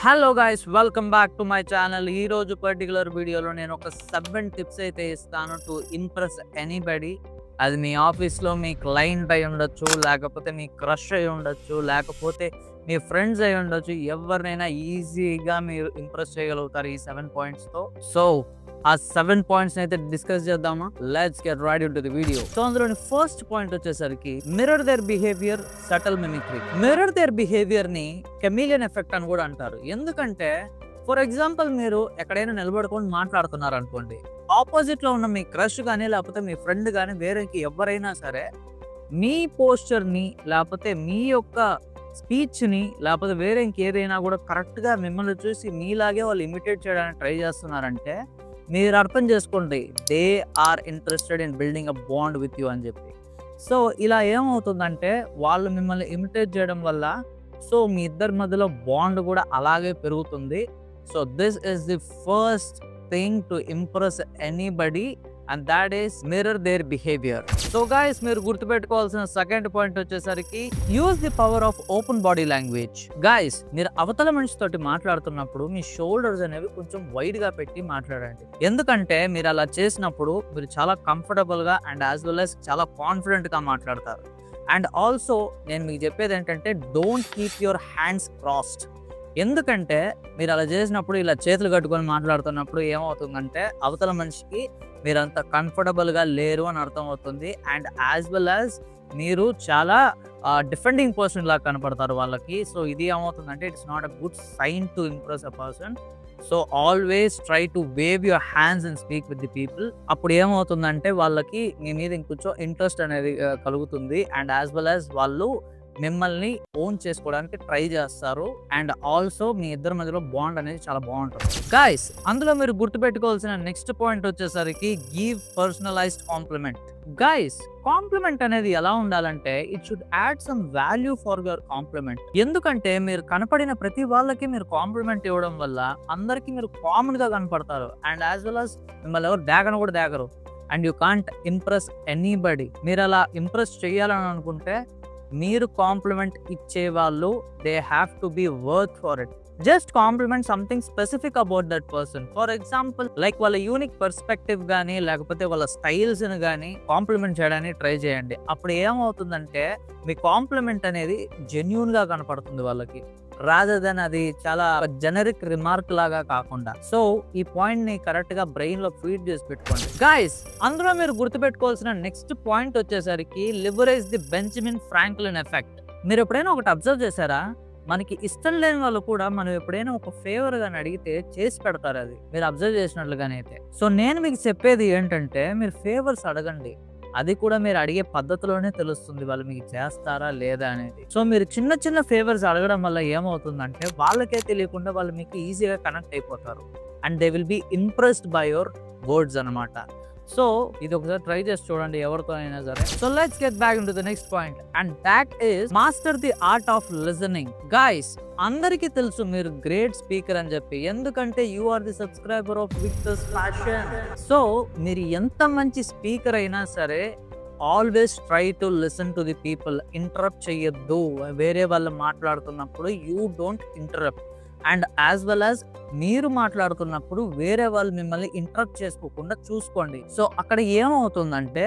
Hello guys, welcome back to my channel. ఈ రోజు particular వీడియోలో నేను ఒక 7 టిప్స్ అయితే ఇస్తాను టు ఇంప్రెస్ ఎనీబడి. అది మీ ఆఫీస్లో మీ క్లయింట్ అయి ఉండొచ్చు, లేకపోతే మీ క్రష్ అయి ఉండొచ్చు, లేకపోతే మీ ఫ్రెండ్స్ అయి ఉండొచ్చు. ఎవరినైనా ఈజీగా మీరు ఇంప్రెస్ చేయగలుగుతారు ఈ 7 పాయింట్స్తో. సో ఆ 7 పాయింట్స్ అయితే డిస్కస్ చేద్దామా? Let's get right into the video. So అందులోని ఫస్ట్ పాయింట్ వచ్చేసరికి mirror their behaviour, subtle mimicry. Mirror their behaviour ని కెమిలియన్ ఎఫెక్ట్ అని కూడా అంటారు. ఎందుకంటే ఫర్ ఎగ్జాంపుల్ మీరు ఎక్కడైనా నిలబడుకొని మాట్లాడుతున్నారు అనుకోండి, ఆపోజిట్ లో ఉన్న మీ క్రష్ కానీ లేకపోతే మీ ఫ్రెండ్ కానీ వేరే ఎవరైనా సరే మీ పోస్చర్ ని లేకపోతే మీ యొక్క స్పీచ్ ని లేకపోతే వేరే ఇంకేదైనా కూడా కరెక్ట్ గా మిమ్మల్ని చూసి మీలాగే వాళ్ళు ఇమిటేట్ చేయడానికి ట్రై చేస్తున్నారంటే మీరు అర్థం చేసుకోండి, they are interested in building a bond with you అని చెప్పి. సో ఇలా ఏమవుతుందంటే వాళ్ళు మిమ్మల్ని ఇమిటేట్ చేయడం వల్ల సో మీ ఇద్దరి మధ్యలో బాండ్ కూడా అలాగే పెరుగుతుంది. So this is the first thing to impress anybody and that is mirror their behaviour. So guys, మీరు గుర్తుపెట్టుకోవాల్సిన సెకండ్ పాయింట్ వచ్చేసరికి use the power of open body language. Guys, మీరు అవతల మనిషి తోటి మాట్లాడుతున్నప్పుడు మీ షోల్డర్స్ అనేవి కొంచెం వైడ్ గా పెట్టి మాట్లాడండి. ఎందుకంటే మీరు అలా చేసినప్పుడు మీరు చాలా కంఫర్టబుల్ గా అండ్ యాజ్ వెల్ యాజ్ చాలా కాన్ఫిడెంట్ గా మాట్లాడతారు. అండ్ ఆల్సో నేను మీకు చెప్పేది ఏంటంటే don't keep your hands crossed. ఎందుకంటే మీరు అలా చేసినప్పుడు ఇలా చేతులు కట్టుకొని మాట్లాడుతున్నప్పుడు ఏమవుతుందంటే అవతల మనిషికి మీరంత కంఫర్టబుల్గా లేరు అని అర్థం అవుతుంది. అండ్ యాజ్ వెల్ యాజ్ మీరు చాలా డిఫెండింగ్ పర్సన్ లాగా కనపడతారు వాళ్ళకి. సో ఇది ఏమవుతుందంటే it's not a good sign to impress a person. So always try to wave your hands and speak with the people. అప్పుడు ఏమవుతుందంటే వాళ్ళకి మీ మీద ఇంకొంచెం ఇంట్రెస్ట్ అనేది కలుగుతుంది. అండ్ యాజ్ వెల్ యాజ్ వాళ్ళు మిమ్మల్ని ఓన్ చేసుకోవడానికి ట్రై చేస్తారు. అండ్ ఆల్సో మీ ఇద్దరి మధ్యలో బాండ్ అనేది చాలా బాగుంటుంది. గైస్, అందులో మీరు గుర్తుపెట్టుకోవాల్సిన నెక్స్ట్ పాయింట్ వచ్చేసరికి give personalized compliment. Guys, compliment అనేది ఎలా ఉండాలంటే it should add some value for your compliment. ఎందుకంటే మీరు కనపడిన ప్రతి వాళ్ళకి మీరు కాంప్లిమెంట్ ఇవ్వడం వల్ల అందరికి మీరు కామన్ గా కనపడతారు. అండ్ యాజ్ వెల్ యాజ్ మిమ్మల్ని ఎవరు దాగను కూడా దాగరు. And you can't impress anybody. మీరు అలా ఇంప్రెస్ చేయాలని అనుకుంటే మీరు కాంప్లిమెంట్ ఇచ్చే వాళ్ళు they have to be worth for it. Just compliment something specific about that person. For example like వాళ్ళ యూనిక్ పర్స్పెక్టివ్ కానీ లేకపోతే వాళ్ళ స్టైల్స్ ని కానీ కాంప్లిమెంట్ చేయడానికి ట్రై చేయండి. అప్పుడు ఏమవుతుందంటే మీ కాంప్లిమెంట్ అనేది జెన్యూన్ గా కనపడుతుంది వాళ్ళకి, రాదర్ దెన్ అది చాలా జెనరిక్ రిమార్క్ లాగా కాకుండా. సో ఈ పాయింట్ ని కరెక్ట్ గా బ్రెయిన్ లో ఫీడ్ చేసి పెట్టుకోండి. గైస్, అందులో మీరు గుర్తుపెట్టుకోవాల్సిన నెక్స్ట్ పాయింట్ వచ్చేసరికి leverage the Benjamin Franklin effect. మీరు ఎప్పుడైనా ఒకటి అబ్జర్వ్ చేశారా? మనకి ఇష్టం లేని వాళ్ళు కూడా మనం ఎప్పుడైనా ఒక ఫేవర్ గాని అడిగితే చేసి పెడతారు. అది మీరు అబ్జర్వ్ చేసినట్లుగానే అయితే. సో నేను మీకు చెప్పేది ఏంటంటే మీరు ఫేవర్స్ అడగండి. అది కూడా మీరు అడిగే పద్ధతిలోనే తెలుస్తుంది వాళ్ళు మీకు చేస్తారా లేదా అనేది. సో మీరు చిన్న చిన్న ఫేవర్స్ అడగడం వల్ల ఏమవుతుందంటే వాళ్ళకే తెలియకుండా వాళ్ళు మీకు ఈజీగా కనెక్ట్ అయిపోతారు. And they will be impressed by your words అనమాట. సో ఇది ఒకసారి ట్రై చేసి చూడండి ఎవరితో అయినా సరే. So let's get back into the next point and that is master the art of listening. Guys, అందరికీ తెలుసు మీరు గ్రేట్ స్పీకర్ అని చెప్పి, ఎందుకంటే you are the subscriber of Victor's fashion. So మీరు ఎంత మంచి స్పీకర్ అయినా సరే always try to listen to the people. Interrupt చెయ్యొద్దు. వేరే వాళ్ళు మాట్లాడుతున్నప్పుడు you don't interrupt. And as well as మీరు మాట్లాడుతున్నప్పుడు వేరే వాళ్ళు మిమ్మల్ని ఇంటరప్ట్ చేసుకోకుండా చూసుకోండి. సో అక్కడ ఏమవుతుందంటే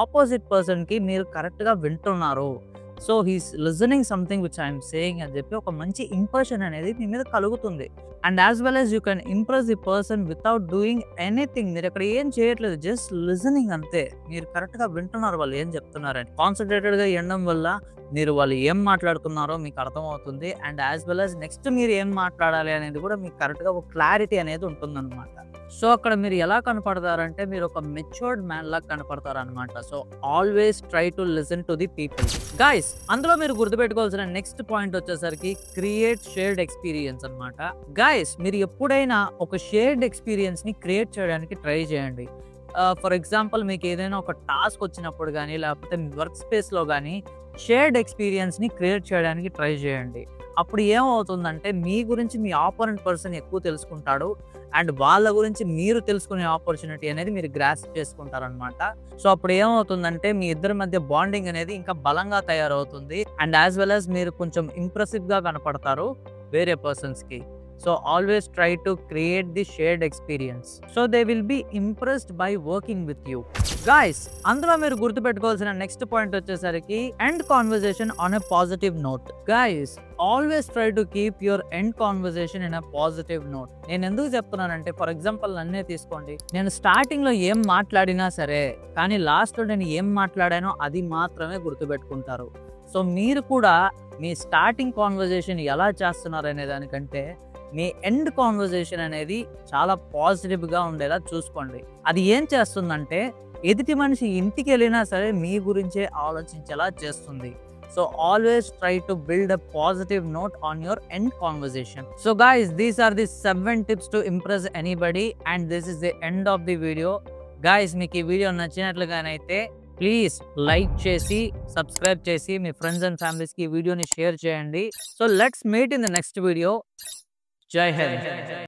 ఆపోజిట్ పర్సన్ కి మీరు కరెక్ట్ గా వింటున్నారు, so he's listening something which I'm saying అని చెప్పి ఒక మంచి ఇంప్రెషన్ అనేది మీ మీద కలుగుతుంది. And as well as you can impress the person without doing anything. మీరు అక్కడ ఏం చేయట్లేదు, జస్ట్ లిజనింగ్ అంతే. మీరు కరెక్ట్ గా వింటున్నారు వాళ్ళు ఏం చెప్తున్నారని. కాన్సన్ట్రేటెడ్ గా వినడం వల్ల మీరు వాళ్ళు ఏం మాట్లాడుతున్నారో మీకు అర్థమవుతుంది. And as well as next మీరు ఏం మాట్లాడాలి అనేది కూడా మీకు కరెక్ట్ గా ఒక క్లారిటీ అనేది ఉంటుందన్నమాట. సో అక్కడ మీరు ఎలా కనపడతారంటే మీరు ఒక మెచ్యూర్డ్ మ్యాన్ లాగా కనపడతారు అనమాట. So always try to listen to the people. Guys, అందులో మీరు గుర్తుపెట్టుకోవాల్సిన నెక్స్ట్ పాయింట్ వచ్చేసరికి క్రియేట్ షేర్డ్ ఎక్స్పీరియన్స్ అనమాట. గైస్, మీరు ఎప్పుడైనా ఒక షేర్డ్ ఎక్స్పీరియన్స్ ని క్రియేట్ చేయడానికి ట్రై చేయండి. ఫర్ ఎగ్జాంపుల్ మీకు ఏదైనా ఒక టాస్క్ వచ్చినప్పుడు కానీ లేకపోతే వర్క్ స్పేస్ లో కానీ షేర్డ్ ఎక్స్పీరియన్స్ ని క్రియేట్ చేయడానికి ట్రై చేయండి. అప్పుడు ఏమవుతుందంటే మీ గురించి మీ ఆపోనెంట్ పర్సన్ ఎక్కువ తెలుసుకుంటాడు అండ్ వాళ్ళ గురించి మీరు తెలుసుకునే ఆపర్చునిటీ అనేది మీరు గ్రాస్ప్ చేసుకుంటారనమాట. సో అప్పుడు ఏమవుతుందంటే మీ ఇద్దరి మధ్య బాండింగ్ అనేది ఇంకా బలంగా తయారవుతుంది అండ్ యాజ్ వెల్ యాజ్ మీరు కొంచెం ఇంప్రెసివ్ గా కనపడతారు వేరే పర్సన్స్ కి. So always try to create the shared experience. So they will be impressed by working with you. Guys, అందులో మీరు గుర్తుపెట్టుకోవాల్సిన నెక్స్ట్ పాయింట్ వచ్చేసరికి end conversation on a positive note. Guys, always try to keep your end conversation in a positive note. నేను ఎందుకు చెప్తున్నానంటే, for example నన్నే తీసుకోండి. నేను స్టార్టింగ్ లో ఏం మాట్లాడినా సరే, కానీ లాస్ట్ లో నేను ఏం మాట్లాడానో అది మాత్రమే గుర్తుపెట్టుకుంటారు. సో మీరు కూడా మీ స్టార్టింగ్ కాన్వర్సేషన్ ఎలా చేస్తున్నారు అనే దానికంటే మీ ఎండ్ కాన్వర్సేషన్ అనేది చాలా పాజిటివ్గా ఉండేలా చూసుకోండి. అది ఏం చేస్తుందంటే, ఎదుటి మనిషి ఇంటికి వెళ్ళినా సరే మీ గురించే ఆలోచించేలా చేస్తుంది. So always try to build a positive note on your end conversation. So guys, these are the 7 tips to impress anybody, and this is the end of the video. Guys, మీకు ఈ వీడియో నచ్చినట్లుగానైతే ప్లీజ్ లైక్ చేసి subscribe చేసి మీ friends and ఫ్యామిలీస్కి ఈ వీడియోని share చేయండి. So let's meet in the next video. జై హింద్.